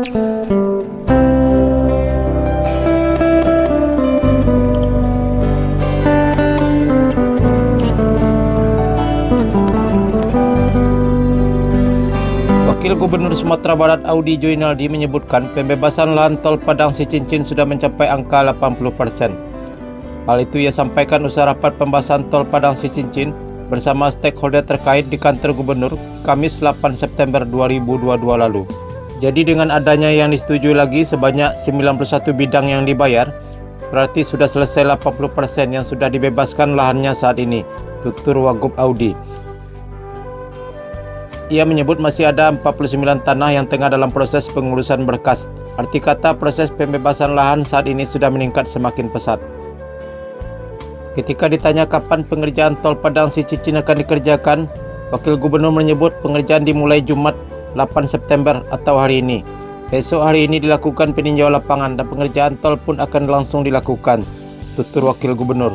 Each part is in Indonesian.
Wakil Gubernur Sumatera Barat Audi Joinaldi menyebutkan pembebasan lahan tol Padang Sicincin sudah mencapai angka 80%. Hal itu ia sampaikan usai rapat pembahasan tol Padang Sicincin bersama stakeholder terkait di kantor Gubernur Kamis 8 September 2022 lalu. Jadi dengan adanya yang disetujui lagi sebanyak 91 bidang yang dibayar, berarti sudah selesai 80% yang sudah dibebaskan lahannya saat ini, tutur Wagub Audi. Ia menyebut masih ada 49 tanah yang tengah dalam proses pengurusan berkas. Arti kata proses pembebasan lahan saat ini sudah meningkat semakin pesat. Ketika ditanya kapan pengerjaan tol Padang Sicincin akan dikerjakan, Wakil Gubernur menyebut pengerjaan dimulai Jumat 8 September atau hari ini. Esok hari ini dilakukan peninjauan lapangan dan pengerjaan tol pun akan langsung dilakukan, tutur Wakil Gubernur.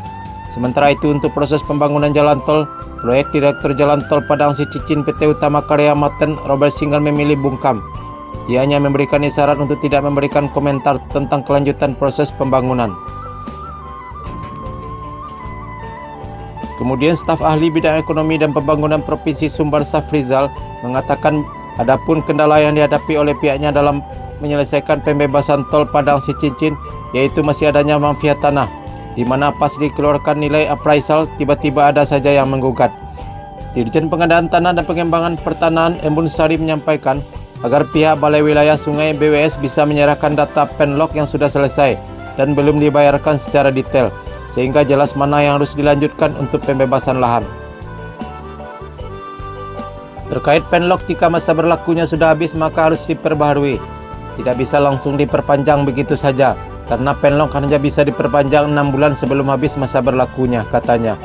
Sementara itu untuk proses pembangunan jalan tol, proyek Direktur Jalan Tol Padang Sicincin PT Utama Karya Maten Robert Singgal memilih bungkam. Ia hanya memberikan isyarat untuk tidak memberikan komentar tentang kelanjutan proses pembangunan. Kemudian staf ahli bidang ekonomi dan pembangunan Provinsi Sumbar Safrizal mengatakan adapun kendala yang dihadapi oleh pihaknya dalam menyelesaikan pembebasan tol Padang Sicincin yaitu masih adanya mafia tanah, di mana pas dikeluarkan nilai appraisal tiba-tiba ada saja yang menggugat. Dirjen Pengadaan Tanah dan Pengembangan Pertanahan Embun Sari menyampaikan agar pihak Balai Wilayah Sungai BWS bisa menyerahkan data penlok yang sudah selesai dan belum dibayarkan secara detail, sehingga jelas mana yang harus dilanjutkan untuk pembebasan lahan. Terkait penlok, jika masa berlakunya sudah habis maka harus diperbaharui. Tidak bisa langsung diperpanjang begitu saja, karena penlok hanya bisa diperpanjang 6 bulan sebelum habis masa berlakunya, katanya.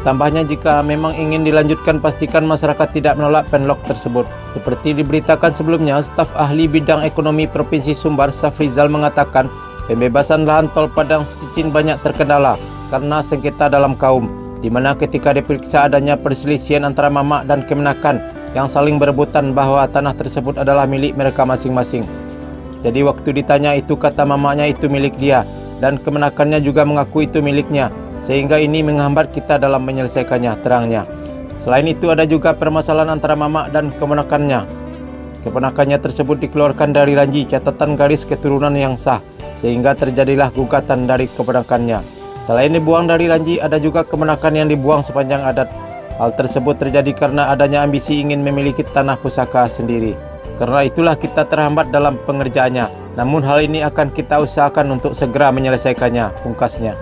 Tambahnya, jika memang ingin dilanjutkan, pastikan masyarakat tidak menolak penlok tersebut. Seperti diberitakan sebelumnya, staf ahli bidang ekonomi Provinsi Sumbar Safrizal mengatakan pembebasan lahan tol Padang Sicincin banyak terkendala karena sengketa dalam kaum, di mana ketika diperiksa adanya perselisihan antara Mamak dan Kemenakan yang saling berebutan bahwa tanah tersebut adalah milik mereka masing-masing. Jadi waktu ditanya itu kata Mamaknya itu milik dia dan Kemenakannya juga mengaku itu miliknya, sehingga ini menghambat kita dalam menyelesaikannya, terangnya. Selain itu ada juga permasalahan antara Mamak dan Kemenakannya. Kemenakannya tersebut dikeluarkan dari ranji catatan garis keturunan yang sah, sehingga terjadilah gugatan dari kemenakannya. Selain dibuang dari ranji, ada juga kemenakan yang dibuang sepanjang adat. Hal tersebut terjadi karena adanya ambisi ingin memiliki tanah pusaka sendiri. Karena itulah kita terhambat dalam pengerjaannya. Namun hal ini akan kita usahakan untuk segera menyelesaikannya, pungkasnya.